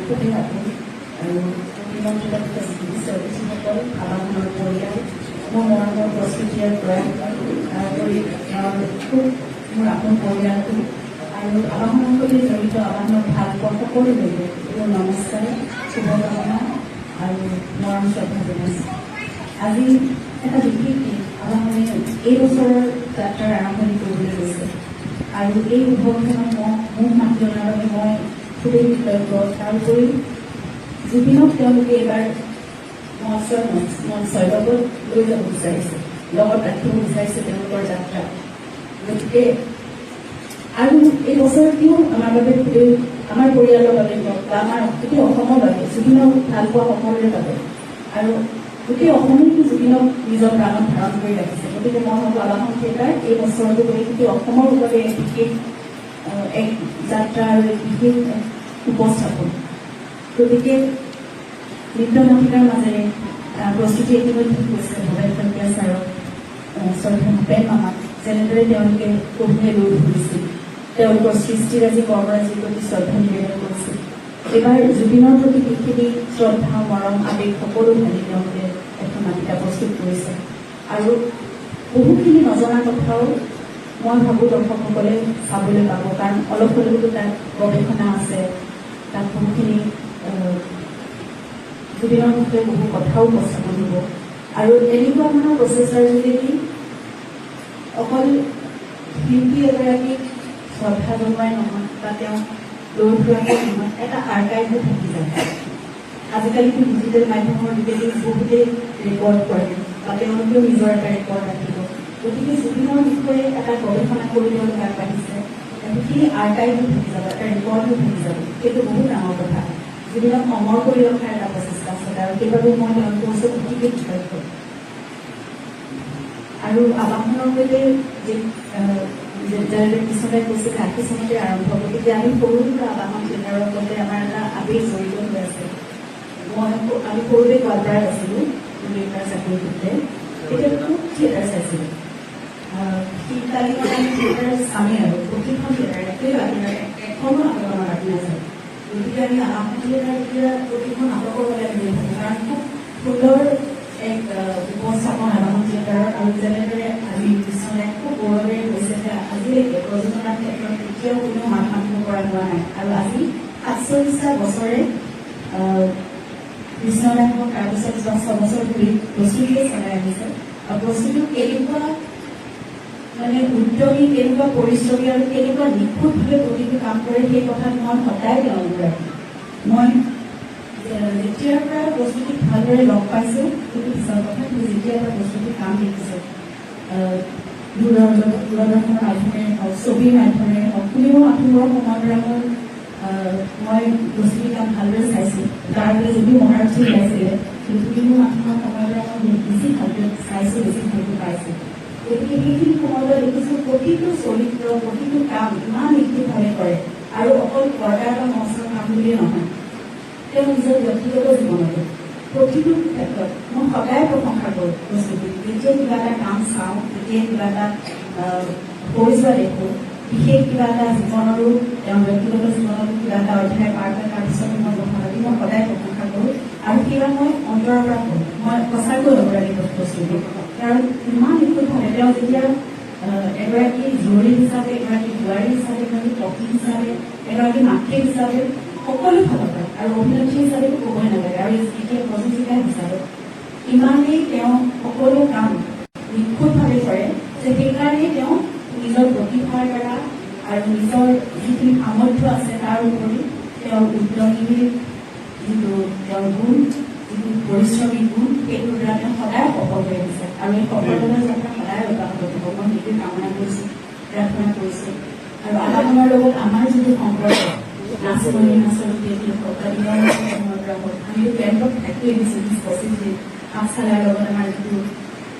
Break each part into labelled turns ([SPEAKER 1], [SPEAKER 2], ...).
[SPEAKER 1] খুবেই আপোন আৰু নিমন্ত্ৰিত অতিথিসকল আবাহনৰ পৰিয়াল মোৰ মৰমৰ প্ৰস্তুতিৰ প্ৰয়াস কৰি খুব মোৰ আপোন পৰিয়ালটো আৰু আবাহনৰ সৈতে জড়িত আবাহনৰ ভাল পোৱা সকলোলৈকে মোৰ নমস্কাৰ শুভকামনা আৰু মৰম শ্ৰদ্ধা জনাইছোঁ। আজি এটা বিশেষ দিন আবাহনে এই বছৰৰ যাত্ৰাৰ আৰম্ভণি কৰিবলৈ গৈছে আৰু এই উদ্ভৱখনত মোক মাতি অনাৰ বাবে মই খুবেই কৃতজ্ঞ। তাৰোপৰি জুবিনক তেওঁলোকে এইবাৰ মঞ্চৰ লগত লৈ যাব বিচাৰিছে, লগত ৰাখিব বিচাৰিছে তেওঁলোকৰ যাত্ৰা। গতিকে আৰু এই বছৰটিও আমাৰ বাবে খুবেই আমাৰ পৰিয়ালৰ বাবে হওক বা আমাৰ গোটেই অসমৰ বাবে জুবিনক ভাল পোৱা সকলোৰে বাবে আৰু গোটেই অসমেই জুবিনক নিজৰ প্ৰাণত ধাৰণ কৰি ৰাখিছে। গতিকে মই ভাবোঁ আবাহন থিয়েটাৰ এই বছৰটো গোটেই অসমৰ বাবে এক বিশেষ এক যাত্ৰা আৰু এক বিশেষ উপস্থাপন। গতিকে নৃত্য নাটিকাৰ মাজেৰে প্ৰস্তুতি ইতিমধ্যে হৈছে ভৱেন শইকীয়া ছাৰক শ্ৰদ্ধা ভূপেন মামাক যেনেদৰে তেওঁলোকে কবিয়ে লৈ ধৰিছিল, তেওঁলোকৰ সৃষ্টিৰাজি কৰ্মৰাজিৰ প্ৰতি শ্ৰদ্ধা নিবেদন কৰিছিল। এইবাৰ জুবিনৰ প্ৰতি সেইখিনি শ্ৰদ্ধা মৰম আৱেগ সকলো ঢালি তেওঁলোকে এখন নাটিকা প্ৰস্তুত কৰিছে আৰু বহুখিনি নজনা কথাও মই ভাবোঁ দৰ্শকসকলে চাবলৈ পাব, কাৰণ অলপ হ'লেওতো তাত গৱেষণা আছে, তাত বহুখিনি জুবিনৰ বিষয়ে বহু কথাও উপস্থাপন হ'ব আৰু এনেকুৱা ধৰণৰ প্ৰচেষ্টাৰ যোগেদি অকল শিল্পী এগৰাকীক শ্ৰদ্ধা জনোৱাই নহয় বা তেওঁ লৈ ফুৰাকৈ নহয়, এটা আৰ্কাইভো থাকি যায়। আজিকালিতো ডিজিটেল মাধ্যমৰ যোগেদি বহুতেই ৰেকৰ্ড কৰে বা তেওঁলোকেও নিজৰ এটা ৰেকৰ্ড ৰাখিব। গতিকে জুবিনৰ বিষয়ে এটা গৱেষণা কৰি তেওঁলোকে আগবাঢ়িছে, সেইখিনি আৰ্কাইভো থাকি যাব, এটা ৰেকৰ্ডো থাকি যাব। সেইটো বহুত ডাঙৰ কথা। জুবিনক অমৰ কৰি ৰখাৰ এটা প্ৰচেষ্টা আছে আৰু সেইবাবে মই তেওঁলোকৰ ওচৰত অতিকৈ কৃতজ্ঞ। আৰু আবাহনৰ সৈতে যেনেদৰে কিছুমানে কৈছে ৰাখি চনতে আৰম্ভ, গতিকে আমি সৰুৰ পৰা আবাহন থিয়েটাৰৰ সৈতে আমাৰ এটা আৱেগ জড়িত হৈ আছে। আমি সৰুতে গোৱালপাৰাত আছিলোঁ, দেউতাৰ চাকৰি সূত্ৰে, তেতিয়া খুব থিয়েটাৰ চাইছিলোঁ। শীতকালীন আমি থিয়েটাৰ চামেই আৰু প্ৰতিখন থিয়েটাৰ এখনো নাটকৰ বাকী নাযায়। গতিকে আমি আবাহন থিয়েটাৰ এতিয়া প্ৰতিখন নাটকৰ বাবে আমি লৈ থাকোঁ, কাৰণ খুব সুন্দৰ এক উপস্থাপন আবাহন থিয়েটাৰৰ আৰু যেনেদৰে আজি বিশ্বনাথ খুব গৌৰৱেৰে কৈছে যে আজিলৈকে প্ৰযোজনাৰ ক্ষেত্ৰত কেতিয়াও কোনেও মাত মাতিব পৰা হোৱা নাই আৰু আজি ৪৭টা বছৰে বিশ্বনাথক তাৰপিছত ৬ বছৰ ধৰি প্ৰস্তুতিয়ে চলাই আহিছে আৰু প্ৰস্তুতিও কেনেকুৱা মানে উদ্যমী, কেনেকুৱা পৰিশ্ৰমী আৰু কেনেকুৱা নিখুঁতভাৱে প্ৰতিটো কাম কৰে সেই কথাত মই সদায় তেওঁলোক ৰাখি মই যেতিয়াৰ পৰা প্ৰস্তুতিক ভালদৰে লগ পাইছোঁ সেইটো পিছৰ কথা, কিন্তু যেতিয়াৰ পৰা প্ৰস্তুতিৰ কাম দেখিছোঁ দূৰদৰ্শনৰ মাধ্যমেৰে হওক, ছবিৰ মাধ্যমেৰে হওক, কোনেও আঁঠুৰৰ সময়ৰ পৰা মই প্ৰস্তুতিৰ কাম ভালদৰে চাইছোঁ। তাৰ বাবে যদিও মহাৰথী ওলাইছিলে, কিন্তু কোনেও আঁঠুৰৰ সময়ৰ পৰা মই বেছি ভালকৈ চাইছোঁ, বেছি ভালকৈ পাইছোঁ। গতিকে সেইখিনি সময়লৈ দেখিছোঁ প্ৰতিটো চৰিত্ৰ, প্ৰতিটো কাম ইমান নিখুঁতভাৱে কৰে আৰু অকল পৰ্দাৰ বা মঞ্চৰ কাম বুলিয়ে নহয়, তেওঁ নিজৰ ব্যক্তিগত জীৱনতো প্ৰতিটো ক্ষেত্ৰত মই সদায় প্ৰশংসা কৰোঁ প্ৰস্তুতি। যেতিয়া কিবা এটা কাম চাওঁ, যেতিয়া কিবা এটা কৰি যোৱা দেখোঁ, বিশেষ কিবা এটা জীৱনৰো তেওঁৰ ব্যক্তিগত জীৱনতো কিবা এটা অধ্যায় পাৰ কৰে, তাৰপিছত মই কথা পাতি মই সদায় প্ৰশংসা কৰোঁ আৰু সেয়া মই অন্তৰৰ পৰা কৰোঁ। মই সঁচাকৈ অনুৰাগী প্ৰস্তুতি, কাৰণ ইমান নিখুঁতভাৱে তেওঁ যেতিয়া এগৰাকী জীয়ৰী হিচাপে, এগৰাকী বোৱাৰী হিচাপে, এগৰাকী পত্নী হিচাপে, এগৰাকী মাতৃ হিচাপে সকলো ফালৰ পৰা আৰু অভিনেত্ৰী হিচাপেতো ক'বই নালাগে আৰু এতিয়া প্ৰযোজিকা হিচাপে ইমানেই তেওঁ সকলো কাম নিখুঁতভাৱে কৰে যে সেইকাৰণেই তেওঁ নিজৰ প্ৰতিভাৰ দ্বাৰা আৰু নিজৰ যিখিনি সামৰ্থ্য আছে তাৰ উপৰি তেওঁৰ উদ্যমীৰ যিটো তেওঁৰ গুণ, যিটো পৰিশ্ৰমী গুণ, সেইটোৰ দ্বাৰা তেওঁ সদায় সফল হৈ আহিছে আৰু এই সফলতাৰ যাত্ৰা সদায় অব্যাহত থাকিব। মই সেইটোৱে কামনা কৰিছোঁ, প্ৰাৰ্থনা কৰিছোঁ। আৰু আবাহনৰ লগত আমাৰ যিটো সম্পৰ্ক নাচনি আচলতে আমি কেন্দ্ৰত থাকি আহিছোঁ ২০-২৫ দিন পাঠশালাৰ লগত আমাৰ যিটো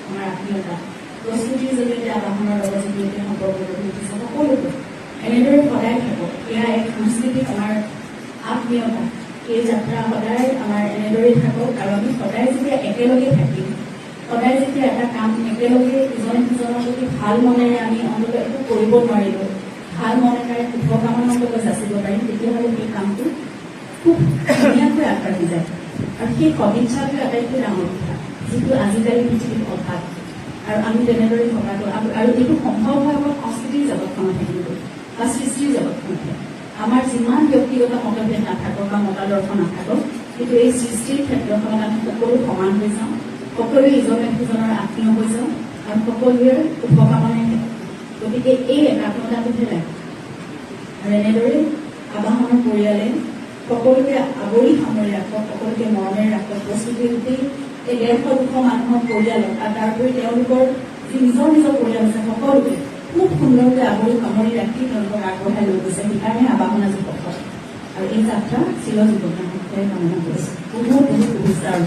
[SPEAKER 1] আমাৰ আত্মীয়তা প্ৰস্তুতিৰ জৰিয়তে আবাহনৰ লগত যিটো এতিয়া সম্পৰ্ক গঢ়ি উঠিছে সকলোকে এনেদৰে সদায় থাকক। এয়া এক সাংস্কৃতিক আমাৰ আত্মীয়তা, এই যাত্ৰা সদায় আমাৰ এনেদৰেই থাকক আৰু আমি সদায় যেতিয়া একেলগে থাকিম, সদায় যেতিয়া এটা কাম একেলগে ইজনে সিজনৰ প্ৰতি ভাল মনেৰে আমি অন্তত একো কৰিব নোৱাৰিলোঁ, ভাল মনেৰে শুভকামনাৰ লগত যাচিব পাৰিম, তেতিয়াহ'লে সেই কামটো খুব সেই সদিচ্ছাটোৱে আটাইতকৈ ডাঙৰ কথা, যিটো আজিকালি পৃথিৱীত অভাৱ। আৰু আমি তেনেদৰে থকাটো আৰু এইটো সম্ভৱ হয় অকল সংস্কৃতিৰ জগতখনতহে, কিন্তু বা সৃষ্টিৰ জগতখনতহে। আমাৰ যিমান ব্যক্তিগত মতভেদ নাথাকক বা মতাদৰ্শ নাথাকক, কিন্তু এই সৃষ্টিৰ ক্ষেত্ৰখনত আমি সকলো সমান হৈ যাওঁ, সকলোৱে ইজনে সিজনৰ আত্মীয় হৈ যাওঁ আৰু সকলোৱে শুভকামনাই থাকে। গতিকে এই একাত্মতাটোহে লাগে। আৰু এনেদৰে আবাহনৰ পৰিয়ালে সকলোকে আৱৰি সামৰি ৰাখক, সকলোকে মৰমেৰে ৰাখক, প্ৰস্তুতি গোটেই এই 150-200 মানুহৰ পৰিয়ালক আৰু তাৰোপৰি তেওঁলোকৰ যি নিজৰ নিজৰ পৰিয়াল আছে সকলোকে খুব সুন্দৰকৈ আৱৰি সামৰি ৰাখি তেওঁলোকক আগবঢ়াই লৈ গৈছে। সেইকাৰণে আবাহন আজি সফল আৰু এই যাত্ৰা চিৰজীৱনৰ কামনা কৰিছে। বহুত বহুত শুভেচ্ছা আৰু